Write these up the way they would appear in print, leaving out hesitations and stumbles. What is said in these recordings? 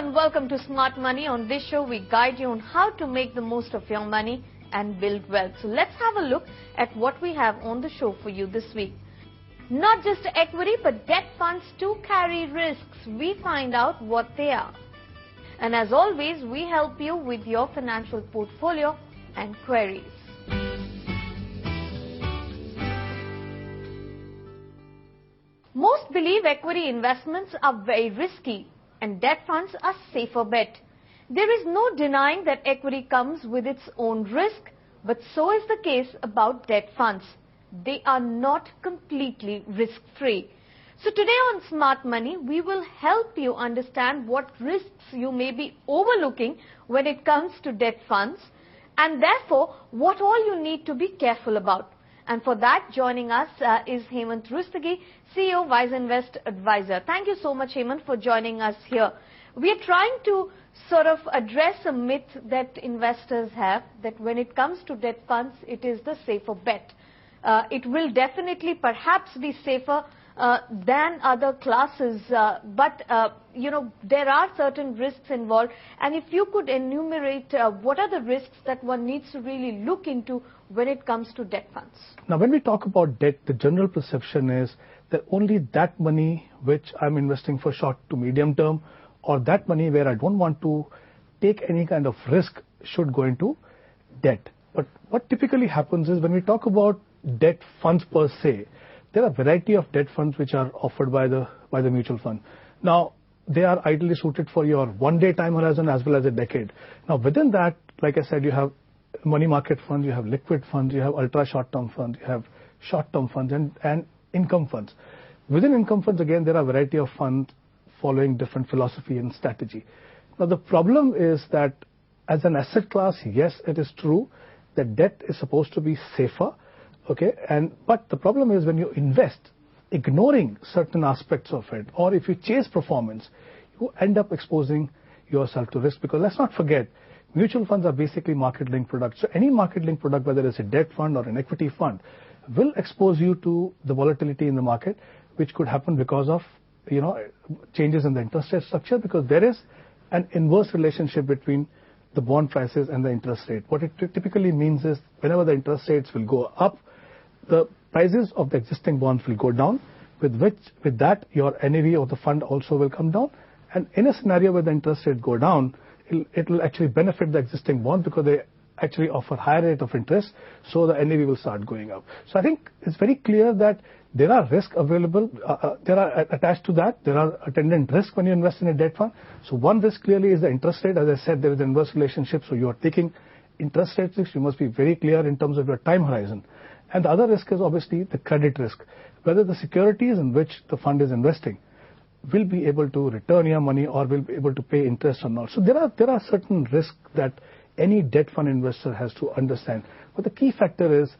and welcome to Smart Money. On this show, we guide you on how to make the most of your money and build wealth. So let's have a look at what we have on the show for you this week. Not just equity, but debt funds too carry risks. We find out what they are. And as always, we help you with your financial portfolio and queries. Most believe equity investments are very risky and debt funds are safer bet. There is no denying that equity comes with its own risk, but so is the case about debt funds. They are not completely risk-free. So today on Smart Money, we will help you understand what risks you may be overlooking when it comes to debt funds, and therefore what all you need to be careful about. And for that, joining us is Hemant Rustagi, CEO, Wiseinvest Advisor. Thank you so much, Hemant, for joining us here. We are trying to sort of address a myth that investors have, that when it comes to debt funds, it is the safer bet. It will definitely perhaps be safer than other classes, but there are certain risks involved. And if you could enumerate what are the risks that one needs to really look into when it comes to debt funds? Now, when we talk about debt, the general perception is that only that money which I'm investing for short to medium term, or that money where I don't want to take any kind of risk, should go into debt. But what typically happens is when we talk about debt funds per se, there are a variety of debt funds which are offered by the mutual fund. Now, they are ideally suited for your one-day time horizon as well as a decade. Now, within that, like I said, you have money market funds, you have liquid funds, you have ultra short-term funds, you have short-term funds and income funds. Within income funds, again, there are a variety of funds following different philosophy and strategy. Now, the problem is that as an asset class, yes, it is true that debt is supposed to be safer. Okay, but the problem is when you invest, ignoring certain aspects of it, or if you chase performance, you end up exposing yourself to risk. Because let's not forget, mutual funds are basically market-linked products. So any market-linked product, whether it's a debt fund or an equity fund, will expose you to the volatility in the market, which could happen because of changes in the interest rate structure, because there is an inverse relationship between the bond prices and the interest rate. What it typically means is whenever the interest rates will go up, the prices of the existing bonds will go down, with that your NAV of the fund also will come down. And in a scenario where the interest rate go down, it will actually benefit the existing bonds because they actually offer higher rate of interest, so the NAV will start going up. So I think it's very clear that there are risks available, there are attached to that, there are attendant risks when you invest in a debt fund. So one risk clearly is the interest rate. As I said, there is an inverse relationship, so you are taking interest rate risks. You must be very clear in terms of your time horizon. And the other risk is obviously the credit risk, whether the securities in which the fund is investing will be able to return your money or will be able to pay interest or not. So there are certain risks that any debt fund investor has to understand. But the key factor is,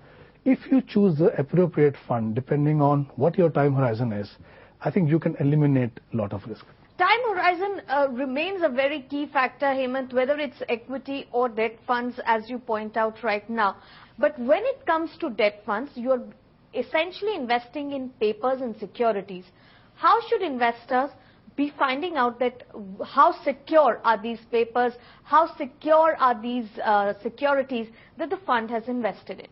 if you choose the appropriate fund, depending on what your time horizon is, I think you can eliminate a lot of risk. Time horizon remains a very key factor, Hemant, whether it's equity or debt funds, as you point out right now. But when it comes to debt funds, you're essentially investing in papers and securities. How should investors be finding out that how secure are these papers, how secure are these securities that the fund has invested in?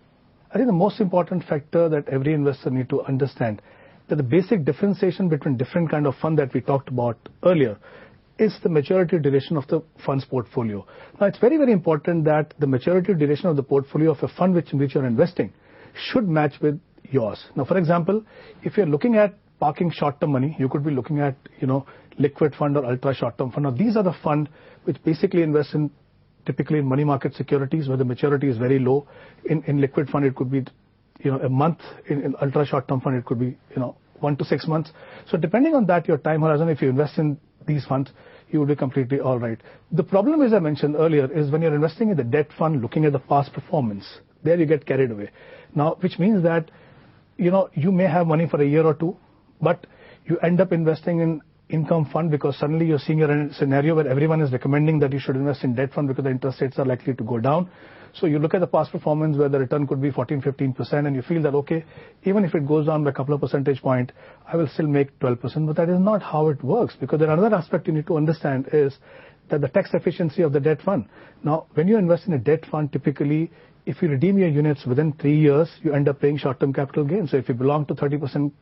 I think the most important factor that every investor need to understand, that the basic differentiation between different kind of fund that we talked about earlier is the maturity duration of the fund's portfolio. Now, it's very, very important that the maturity duration of the portfolio of a fund in which you're investing should match with yours. Now, for example, if you're looking at parking short-term money, you could be looking at, liquid fund or ultra short-term fund. Now, these are the fund which basically invest in typically in money market securities where the maturity is very low. In liquid fund, it could be, a month. In ultra short-term fund, it could be, 1 to 6 months. So depending on that, your time horizon, if you invest in these funds, you will be completely all right. The problem, as I mentioned earlier, is when you're investing in the debt fund, looking at the past performance, there you get carried away. Now, which means that, you may have money for a year or two, but you end up investing in income fund, because suddenly you're seeing a scenario where everyone is recommending that you should invest in debt fund because the interest rates are likely to go down. So you look at the past performance where the return could be 14-15%, and you feel that, okay, even if it goes down by a couple of percentage point, I will still make 12%. But that is not how it works, because there another aspect you need to understand is that the tax efficiency of the debt fund. Now, when you invest in a debt fund, typically, if you redeem your units within 3 years, you end up paying short-term capital gain. So if you belong to 30%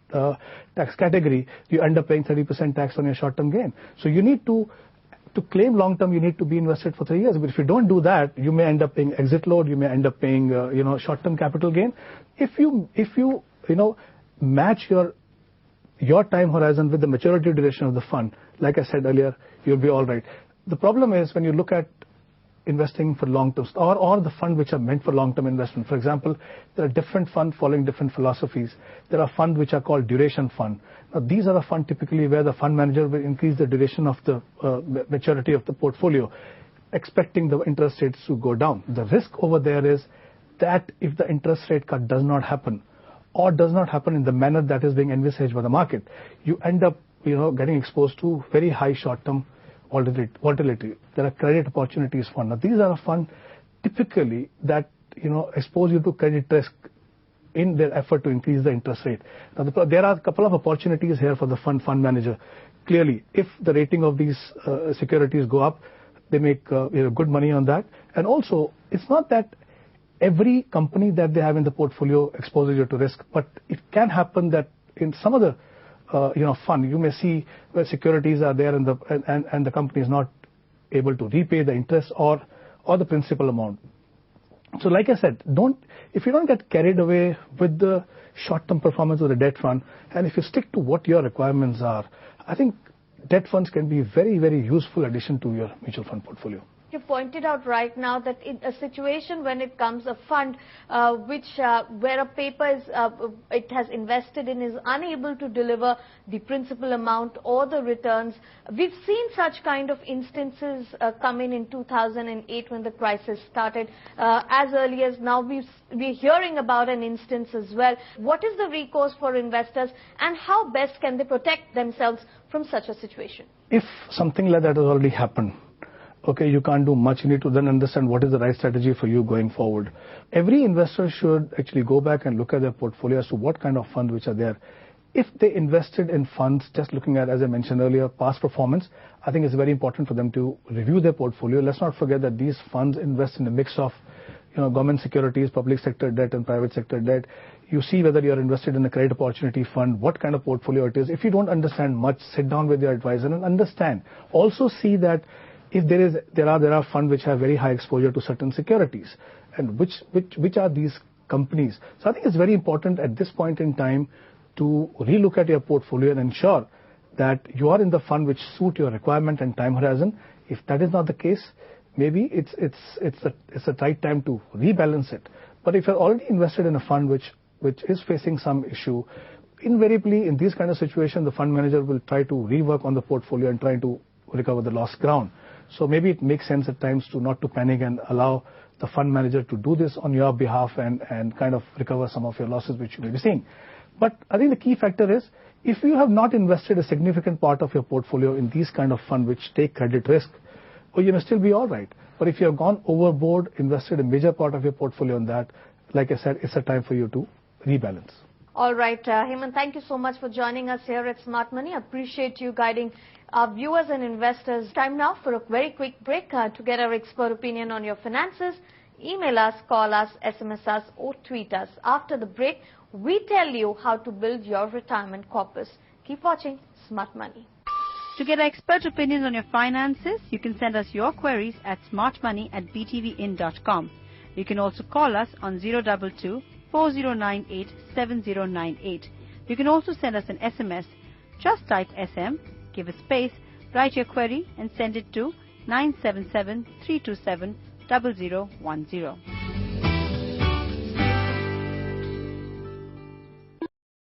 tax category, you end up paying 30% tax on your short-term gain. So you need to claim long-term, you need to be invested for 3 years. But if you don't do that, you may end up paying exit load, you may end up paying, short-term capital gain. If you match your time horizon with the maturity duration of the fund, like I said earlier, you'll be all right. The problem is when you look at investing for long-term or the fund which are meant for long-term investment. For example, there are different funds following different philosophies. There are funds which are called duration fund. Now, these are the fund typically where the fund manager will increase the duration of the maturity of the portfolio, expecting the interest rates to go down. The risk over there is that if the interest rate cut does not happen or does not happen in the manner that is being envisaged by the market, you end up getting exposed to very high short-term volatility. There are credit opportunities fund. Now, these are a fund typically that expose you to credit risk in their effort to increase the interest rate. Now, there are a couple of opportunities here for the fund manager. Clearly, if the rating of these securities go up, they make good money on that. And also, it's not that every company that they have in the portfolio exposes you to risk, but it can happen that in some of the fund, you may see where securities are there and the company is not able to repay the interest or the principal amount. So like I said, if you don't get carried away with the short-term performance of the debt fund, and if you stick to what your requirements are, I think debt funds can be very, very useful addition to your mutual fund portfolio. You pointed out right now that in a situation when it comes a fund where a paper is it has invested in is unable to deliver the principal amount or the returns. We've seen such kind of instances come in 2008 when the crisis started. As early as now, we're hearing about an instance as well. What is the recourse for investors, and how best can they protect themselves from such a situation? If something like that has already happened, okay, you can't do much. You need to then understand what is the right strategy for you going forward. Every investor should actually go back and look at their portfolio as to what kind of funds which are there. If they invested in funds, just looking at, as I mentioned earlier, past performance, I think it's very important for them to review their portfolio. Let's not forget that these funds invest in a mix of government securities, public sector debt and private sector debt. You see whether you're invested in a credit opportunity fund, what kind of portfolio it is. If you don't understand much, sit down with your advisor and understand. Also see that if there are funds which have very high exposure to certain securities, and which are these companies. So I think it's very important at this point in time to relook at your portfolio and ensure that you are in the fund which suit your requirement and time horizon. If that is not the case, maybe it's the right time to rebalance it. But if you're already invested in a fund which is facing some issue, invariably in these kind of situations, the fund manager will try to rework on the portfolio and try to recover the lost ground. So maybe it makes sense at times not to panic and allow the fund manager to do this on your behalf and kind of recover some of your losses which you may be seeing. But I think the key factor is, if you have not invested a significant part of your portfolio in these kind of funds which take credit risk, well, you may still be all right. But if you have gone overboard, invested a major part of your portfolio in that, like I said, it's a time for you to rebalance. All right, Hemant, thank you so much for joining us here at Smart Money. I appreciate you guiding our viewers and investors. Time now for a very quick break. To get our expert opinion on your finances, email us, call us, SMS us, or tweet us. After the break, we tell you how to build your retirement corpus. Keep watching Smart Money. To get our expert opinions on your finances, you can send us your queries at smartmoney@btvin.com. You can also call us on 022-4098-7098. You can also send us an SMS. Just type SM, give a space, write your query and send it to 977-327-0010.